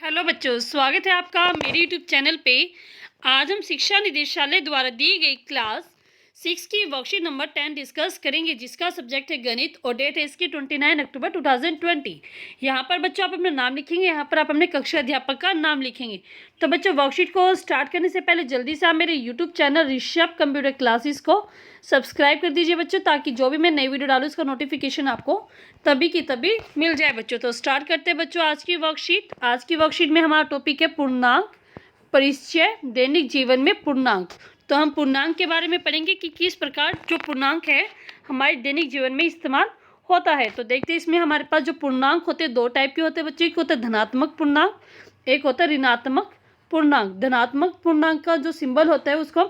Hello बच्चों, स्वागत है आपका मेरे यूट्यूब चैनल पे। आज हम शिक्षा निदेशालय द्वारा दी गई क्लास 6 की वर्कशीट नंबर 10 डिस्कस करेंगे, जिसका सब्जेक्ट है गणित और डेट है इसकी 29 अक्टूबर 2020। यहाँ पर बच्चों आप अपना नाम लिखेंगे, यहाँ पर आप अपने कक्षा अध्यापक का नाम लिखेंगे। तो बच्चों वर्कशीट को स्टार्ट करने से पहले जल्दी से आप मेरे YouTube channel Rishabh computer classes को सब्सक्राइब कर दीजिए बच्चों, ताकि जो भी मैं नई वीडियो डालूँ उसका नोटिफिकेशन आपको तभी की तभी मिल जाए बच्चों। तो स्टार्ट करते हैं बच्चों आज की वर्कशीट। आज की वर्कशीट में हमारा टॉपिक है पूर्णांक परिचय, दैनिक जीवन में पूर्णांक। तो हम पूर्णांक के बारे में पढ़ेंगे कि किस प्रकार जो पूर्णांक है हमारे दैनिक जीवन में इस्तेमाल होता है। तो देखते हैं इसमें हमारे पास जो पूर्णांक होते हैं दो टाइप के होते हैं बच्चों। एक होता है धनात्मक पूर्णांक, एक होता है ऋणात्मक पूर्णांक। धनात्मक पूर्णांक का जो सिंबल होता है उसको हम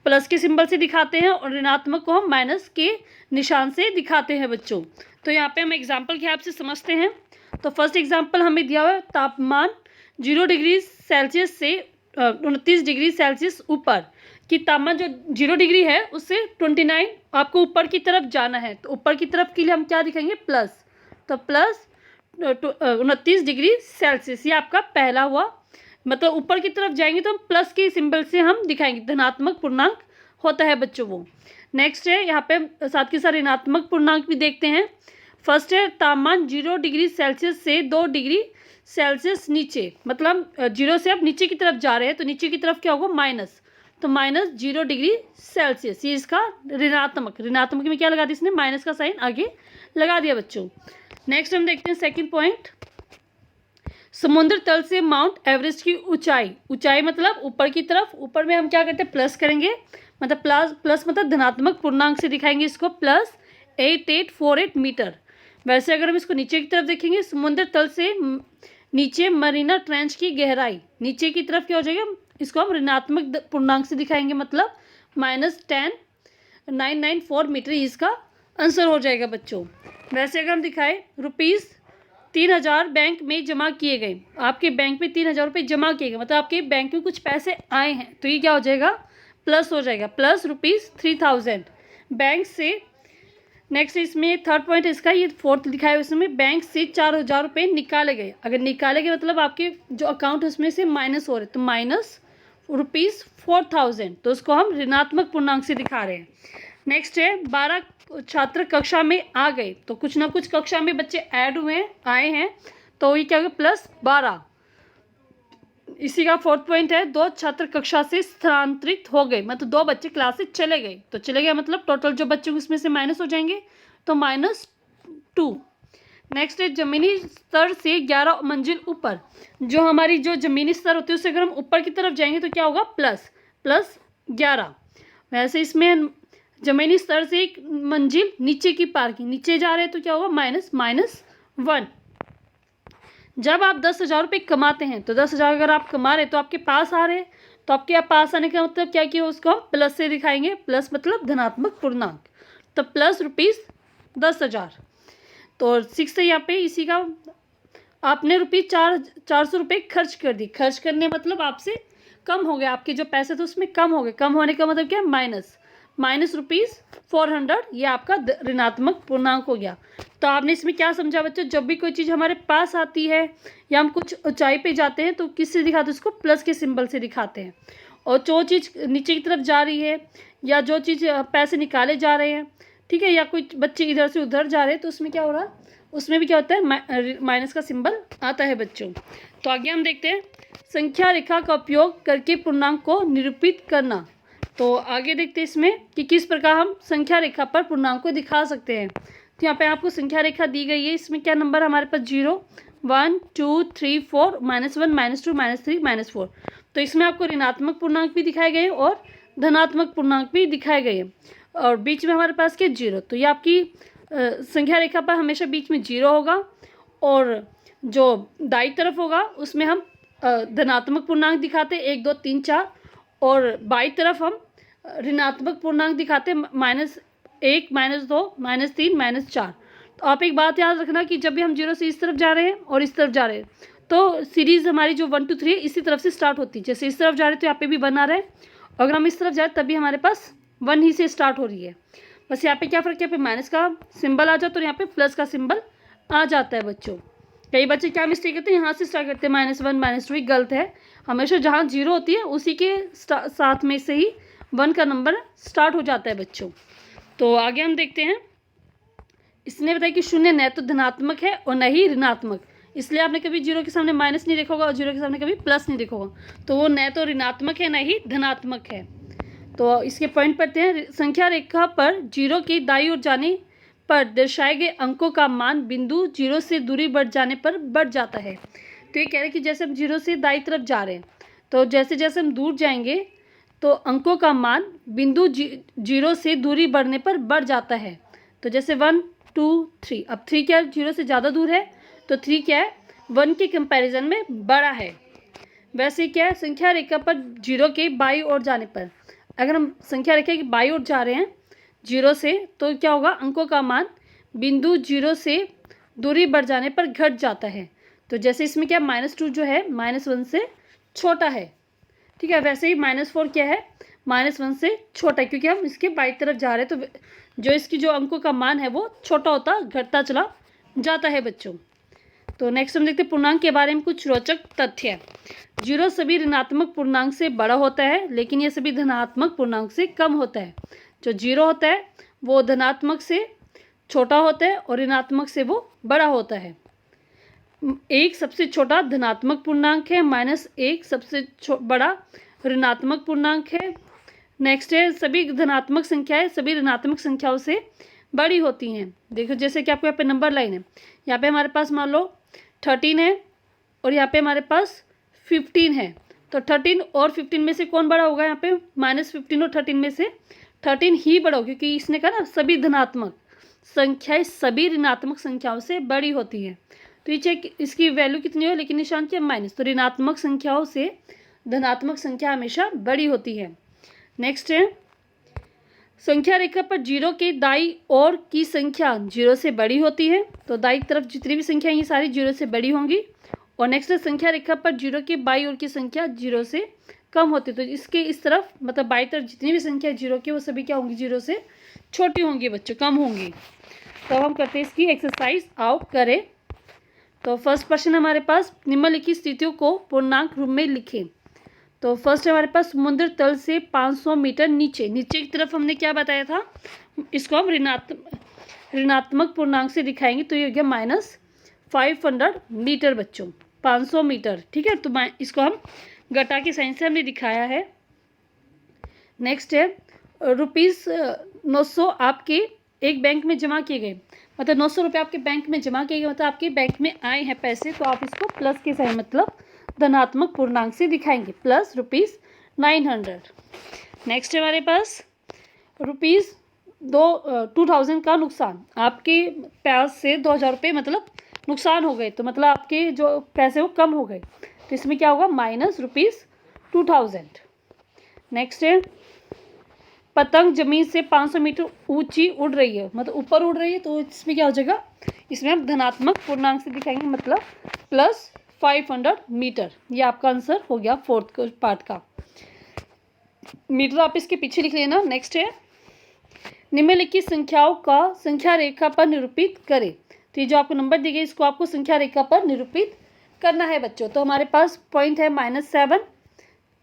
प्लस के सिंबल से दिखाते हैं और ऋणात्मक को हम माइनस के निशान से दिखाते हैं बच्चों। तो यहाँ पे हम एग्जाम्पल के आपसे समझते हैं। तो फर्स्ट एग्जाम्पल हमें दिया हुआ है तापमान 0 डिग्री सेल्सियस से 29 डिग्री सेल्सियस ऊपर, कि तापमान जो 0 डिग्री है उससे 29 आपको ऊपर की तरफ जाना है। तो ऊपर की तरफ के लिए हम क्या दिखाएंगे, प्लस। तो प्लस 29 डिग्री सेल्सियस, ये आपका पहला हुआ। मतलब ऊपर की तरफ जाएंगे तो हम प्लस के सिंबल से हम दिखाएंगे, धनात्मक पूर्णांक होता है बच्चों वो। नेक्स्ट है यहाँ पे साथ के साथ ऋणात्मक पूर्णांक भी देखते हैं। फर्स्ट है तापमान 0 डिग्री सेल्सियस से 2 डिग्री सेल्सियस नीचे, मतलब 0 से आप नीचे की तरफ जा रहे हैं तो नीचे की तरफ क्या होगा, माइनस। तो माइनस 0 डिग्री सेल्सियस, ये इसका ऋणात्मक में क्या लगा दिया इसने, माइनस का साइन आगे लगा दिया बच्चों। नेक्स्ट हम देखते हैं सेकेंड पॉइंट, समुद्र तल से माउंट एवरेस्ट की ऊंचाई मतलब ऊपर की तरफ। ऊपर में हम क्या करते हैं, प्लस करेंगे, मतलब प्लस मतलब धनात्मक पूर्णांक से दिखाएंगे इसको, प्लस 8848 मीटर। वैसे अगर हम इसको नीचे की तरफ देखेंगे, समुद्र तल से नीचे मरीना ट्रेंच की गहराई, नीचे की तरफ क्या हो जाएगा, इसको हम ऋणात्मक पूर्णांक से दिखाएंगे, मतलब -10994 मीटर इसका आंसर हो जाएगा बच्चों। वैसे अगर हम दिखाए ₹3000 बैंक में जमा किए गए, आपके बैंक में 3000 रुपये जमा किए गए, मतलब आपके बैंक में कुछ पैसे आए हैं, तो ये क्या हो जाएगा, प्लस हो जाएगा, प्लस ₹3000 बैंक से। नेक्स्ट इसमें थर्ड पॉइंट इसका, ये फोर्थ लिखा है उसमें, बैंक से 4000 रुपये निकाले गए। अगर निकाले गए मतलब आपके जो अकाउंट है उसमें से माइनस हो रहे, तो माइनस ₹4000, तो उसको हम ऋणात्मक पूर्णांक से दिखा रहे हैं। नेक्स्ट है 12 छात्र कक्षा में आ गए, तो कुछ ना कुछ कक्षा में बच्चे ऐड हुए आए हैं, तो ये क्या होगा, +12। इसी का फोर्थ पॉइंट है 2 छात्र कक्षा से स्थानांतरित हो गए, मतलब 2 बच्चे क्लास से चले गए। तो चले गए मतलब टोटल जो बच्चे उसमें से माइनस हो जाएंगे, तो -2। नेक्स्ट है जमीनी स्तर से 11 मंजिल ऊपर, जो हमारी जो जमीनी स्तर होती है उससे अगर हम ऊपर की तरफ जाएंगे तो क्या होगा, +11। वैसे इसमें जमीनी स्तर से 1 मंजिल नीचे की पार्किंग, नीचे जा रहे हैं तो क्या होगा, -1। जब आप 10,000 रुपये कमाते हैं, तो 10,000 अगर आप कमा रहे हैं तो आपके पास आ रहे हैं, तो आपके यहाँ पास आने का मतलब क्या किया, उसको हम प्लस से दिखाएंगे, प्लस मतलब धनात्मक पूर्णांक, तो प्लस ₹10,000। तो 6 है यहाँ पे, इसी का आपने ₹400 रुपये खर्च कर दी। खर्च करने मतलब आपसे कम हो गया, आपके जो पैसे थे उसमें कम हो गए। कम होने का मतलब क्या है, माइनस ₹400, ये आपका ऋणात्मक पूर्णांक हो गया। तो आपने इसमें क्या समझा बच्चों, जब भी कोई चीज़ हमारे पास आती है या हम कुछ ऊंचाई पे जाते हैं तो किससे दिखाते हैं, उसको प्लस के सिंबल से दिखाते हैं। और जो चीज़ नीचे की तरफ जा रही है या जो चीज़ पैसे निकाले जा रहे हैं, ठीक है, या कोई बच्चे इधर से उधर जा रहे हैं, तो उसमें क्या हो रहा है, उसमें भी क्या होता है, माइनस का सिंबल आता है बच्चों। तो आगे हम देखते हैं संख्या रेखा का उपयोग करके पूर्णांक को निरूपित करना। तो आगे देखते हैं इसमें कि किस प्रकार हम संख्या रेखा पर पूर्णांक को दिखा सकते हैं। तो यहाँ पे आपको संख्या रेखा दी गई है, इसमें क्या नंबर हमारे पास 0 1 2 3 4 -1 -2 -3 -4। तो इसमें आपको ऋणात्मक पूर्णांक भी दिखाए गए और धनात्मक पूर्णांक भी दिखाए गए, और बीच में हमारे पास क्या 0। तो ये आपकी संख्या रेखा पर हमेशा बीच में 0 होगा, और जो दाईं तरफ होगा उसमें हम धनात्मक पूर्णांक दिखाते हैं 1 2 3 4, और बाईं तरफ हम ऋणात्मक पूर्णांक दिखाते हैं -1 -2 -3 -4। तो आप एक बात याद रखना कि जब भी हम 0 से इस तरफ जा रहे हैं और इस तरफ जा रहे हैं, तो सीरीज़ हमारी जो 1 2 3 इसी तरफ से स्टार्ट होती है। जैसे इस तरफ जा रहे हैं तो यहाँ पे भी 1 आ रहा है, अगर हम इस तरफ जा रहे हैं तभी हमारे पास 1 ही से स्टार्ट हो रही है। बस यहाँ पे क्या फ़र्क है, यहाँ पे माइनस का सिंबल आ जाता है और यहाँ पे प्लस का सिंबल आ जाता है बच्चों। कई बच्चे क्या मिस्टेक करते हैं, यहाँ से स्टार्ट करते हैं -1 -2, गलत है। हमेशा जहाँ 0 होती है उसी के साथ में से ही 1 का नंबर स्टार्ट हो जाता है बच्चों। तो आगे हम देखते हैं। इसने बताया कि शून्य न तो धनात्मक है और न ही ऋणात्मक, इसलिए आपने कभी 0 के सामने माइनस नहीं देखा होगा और 0 के सामने कभी प्लस नहीं देखा होगा। तो वो न तो ऋणात्मक है न ही धनात्मक है। तो इसके पॉइंट पढ़ते हैं। संख्या रेखा पर 0 की दाईं ओर जाने पर दर्शाए गए अंकों का मान बिंदु 0 से दूरी बढ़ जाने पर बढ़ जाता है। तो ये कह रहे हैं कि जैसे हम 0 से दाईं तरफ जा रहे हैं, तो जैसे जैसे हम दूर जाएंगे तो अंकों का मान बिंदु 0 से दूरी बढ़ने पर बढ़ जाता है। तो जैसे 1 2 3, अब 3 क्या 0 से ज़्यादा दूर है, तो 3 क्या है 1 के कंपैरिजन में बड़ा है। वैसे क्या है, संख्या रेखा पर 0 के बाईं ओर जाने पर, अगर हम संख्या रेखा की बाईं ओर जा रहे हैं 0 से, तो क्या होगा, अंकों का मान बिंदु 0 से दूरी बढ़ जाने पर घट जाता है। तो जैसे इसमें क्या -2 जो है -1 से छोटा है, ठीक है। वैसे ही -4 क्या है, -1 से छोटा है, क्योंकि हम इसके बाईं तरफ जा रहे हैं, तो जो इसकी जो अंकों का मान है वो छोटा होता घटता चला जाता है बच्चों। तो नेक्स्ट हम देखते हैं पूर्णांक के बारे में कुछ रोचक तथ्य। 0 सभी ऋणात्मक पूर्णांक से बड़ा होता है, लेकिन यह सभी धनात्मक पूर्णांक से कम होता है। जो 0 होता है वो धनात्मक से छोटा होता है और ऋणात्मक से वो बड़ा होता है। 1 सबसे छोटा धनात्मक पूर्णांक है, -1 सबसे बड़ा ऋणात्मक पूर्णांक है। नेक्स्ट है, सभी धनात्मक संख्याएं सभी ऋणात्मक संख्याओं से बड़ी होती हैं। देखो जैसे कि आपको यहाँ पे नंबर लाइन है, यहाँ पे हमारे पास मान लो 13 है और यहाँ पे हमारे पास 15 है। तो 13 और 15 में से कौन बड़ा होगा, यहाँ पे -15 और 13 में से 13 ही बड़ा होगा, क्योंकि इसने कहा ना सभी धनात्मक संख्याएं सभी ऋणात्मक संख्याओं से बड़ी होती हैं। तो ये चेक इसकी वैल्यू कितनी हो, लेकिन निशान क्या माइनस, तो ऋणात्मक संख्याओं से धनात्मक संख्या हमेशा बड़ी होती है। नेक्स्ट है, संख्या रेखा पर 0 के दाईं ओर की संख्या 0 से बड़ी होती है। तो दाईं तरफ जितनी भी संख्या ये सारी 0 से बड़ी होंगी। और नेक्स्ट है, संख्या रेखा पर 0 के बाईं ओर की संख्या 0 से कम होती है। तो इसके इस तरफ मतलब बाईं तरफ जितनी भी संख्या 0 की वो सभी क्या होंगी, 0 से छोटी होंगी बच्चों, कम होंगी। तो हम करते हैं इसकी एक्सरसाइज, आओ करें। तो फर्स्ट क्वेश्चन हमारे पास, निम्नलिखित स्थितियों को पूर्णांक रूप में लिखें। तो फर्स्ट हमारे पास समुद्र तल से 500 मीटर नीचे की तरफ हमने क्या बताया था, इसको हम ऋणात्मक पूर्णांक से दिखाएंगे। तो ये हो गया -500 मीटर बच्चों, 500 मीटर, ठीक है। तो इसको हम घटा के साइन से हमने दिखाया है। नेक्स्ट है, ₹900 आपके एक बैंक में जमा किए गए, मतलब 900 रुपये आपके बैंक में जमा किए गए, मतलब आपके बैंक में आए हैं पैसे, तो आप इसको प्लस के साइन मतलब धनात्मक पूर्णांक से दिखाएंगे, प्लस ₹900। नेक्स्ट है हमारे पास ₹2000 का नुकसान, आपके पास से 2000 रुपये मतलब नुकसान हो गए, तो मतलब आपके जो पैसे वो कम हो गए, तो इसमें क्या होगा -2000। नेक्स्ट है, पतंग जमीन से 500 मीटर ऊंची उड़ रही है, मतलब ऊपर उड़ रही है, तो इसमें क्या हो जाएगा, इसमें हम धनात्मक पूर्णांक से दिखाएंगे, मतलब +500 मीटर। ये आपका आंसर हो गया फोर्थ पार्ट का। मीटर आप इसके पीछे लिख लेना। नेक्स्ट है, निम्नलिखित संख्याओं का संख्या रेखा पर निरूपित करें। तो ये जो आपको नंबर दी गई इसको आपको संख्या रेखा पर निरूपित करना है बच्चों। तो हमारे पास पॉइंट है -7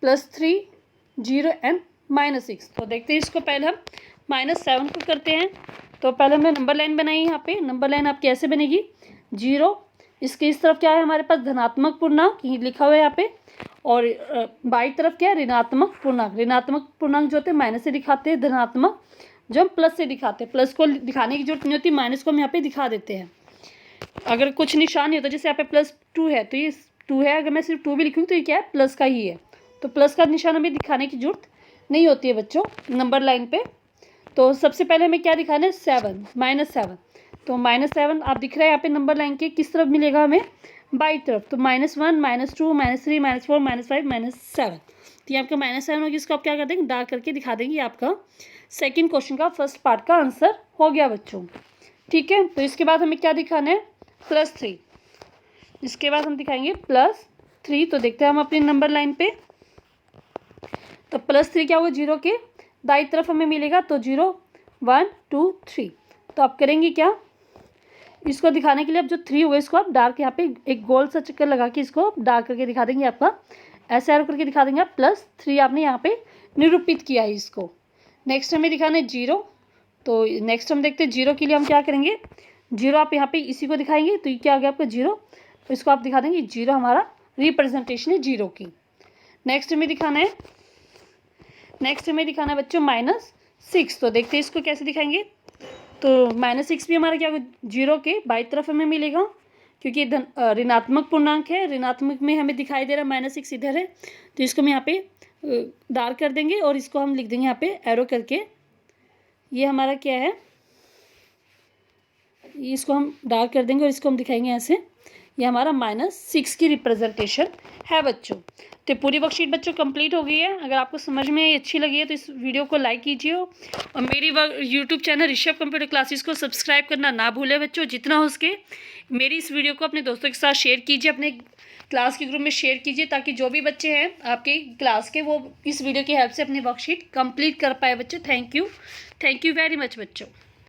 +3 0 एंड -6। तो देखते हैं इसको, पहले हम -7 को करते हैं। तो पहले हमने नंबर लाइन बनाई, यहाँ पे नंबर लाइन आप कैसे बनेगी, 0, इसके इस तरफ क्या है हमारे पास धनात्मक पूर्णांक, ये लिखा हुआ है यहाँ पे, और बाई तरफ क्या है ऋणात्मक पूर्णांक। ऋणात्मक पूर्णांक जो होते हैं माइनस से दिखाते हैं, धनात्मक जो हम प्लस से दिखाते हैं। प्लस को दिखाने की जरूरत नहीं होती, माइनस को हम यहाँ पे दिखा देते हैं। अगर कुछ निशान नहीं होता, जैसे यहाँ पे +2 है, तो ये 2 है, अगर मैं सिर्फ 2 भी लिखूँगी तो ये क्या है, प्लस का ही है। तो प्लस का निशान हमें दिखाने की जरूरत नहीं होती है बच्चों नंबर लाइन पे। तो सबसे पहले हमें क्या दिखाना है, -7। तो -7 आप दिख रहा है यहाँ पे नंबर लाइन के किस तरफ मिलेगा हमें, बाई तरफ। तो -1 -2 -3 -4 -5 -7, तो ये आपका -7 होगी। इसको आप क्या कर देंगे, डार्क करके दिखा देंगे। आपका सेकंड क्वेश्चन का फर्स्ट पार्ट का आंसर हो गया बच्चों, ठीक है। तो इसके बाद हमें क्या दिखाना है, +3। इसके बाद हम दिखाएंगे +3। तो देखते हैं हम अपनी नंबर लाइन पे, तो +3 क्या होगा, 0 के दाई तरफ हमें मिलेगा, तो 0 1 2 3। तो आप करेंगे क्या, इसको दिखाने के लिए अब जो 3 हुए इसको आप डार्क यहाँ पे एक गोल सा चक्कर लगा के इसको डार्क करके दिखा देंगे, आपका ऐसे एरो करके दिखा देंगे आप, +3 आपने यहाँ पे निरूपित किया है इसको। नेक्स्ट हमें दिखाना है 0। तो नेक्स्ट हम देखते हैं 0 के लिए हम क्या करेंगे, 0 आप यहाँ पे इसी को दिखाएंगे, तो ये क्या आ गया आपका 0, तो इसको आप दिखा देंगे 0 हमारा रिप्रेजेंटेशन है 0 की। नेक्स्ट हमें दिखाना है बच्चों -6। तो देखते हैं इसको कैसे दिखाएंगे। तो -6 भी हमारा क्या होगा, 0 के बाई तरफ हमें मिलेगा, क्योंकि ऋणात्मक पूर्णांक है, ऋणात्मक में हमें दिखाई दे रहा है -6 इधर है, तो इसको हम यहाँ पे डार्क कर देंगे और इसको हम लिख देंगे यहाँ पे एरो करके, ये हमारा क्या है, इसको हम डार्क कर देंगे और इसको हम दिखाएंगे ऐसे, ये हमारा -6 की रिप्रेजेंटेशन है बच्चों। तो पूरी वर्कशीट बच्चों कंप्लीट हो गई है। अगर आपको समझ में अच्छी लगी है तो इस वीडियो को लाइक कीजिए और मेरी YouTube channel Rishabh computer classes को सब्सक्राइब करना ना भूलें बच्चों। जितना हो सके मेरी इस वीडियो को अपने दोस्तों के साथ शेयर कीजिए, अपने क्लास के ग्रुप में शेयर कीजिए, ताकि जो भी बच्चे हैं आपके क्लास के वो इस वीडियो की हेल्प से अपनी वर्कशीट कंप्लीट कर पाए बच्चों। थैंक यू वेरी मच बच्चों।